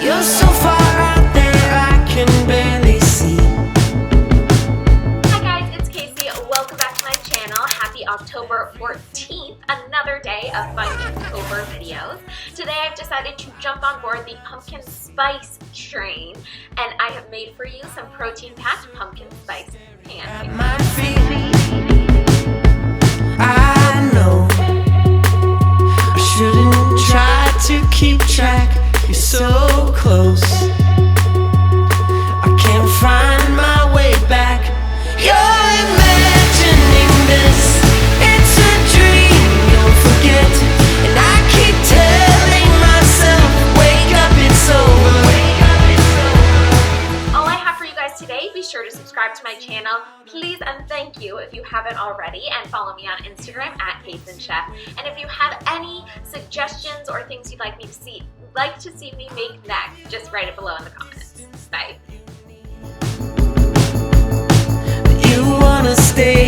You're so far out there, I can barely see. Hi guys, it's Casey. Welcome back to my channel. Happy October 14th, another day of fun YouTober videos. Today I've decided to jump on board the pumpkin spice train, and I have made for you some protein-packed pumpkin spice pancakes. My feet, I know I shouldn't try to keep track. You're so close, I can't find my way back. You're imagining this, it's a dream you'll forget. And I keep telling myself, wake up, it's over. All I have for you guys today, be sure to subscribe to my channel, please, and thank you if you haven't already, and follow me on Instagram at CaseyChef. And if you have any suggestions or things you'd like to see me make next, just write it below in the comments. Bye. You wanna stay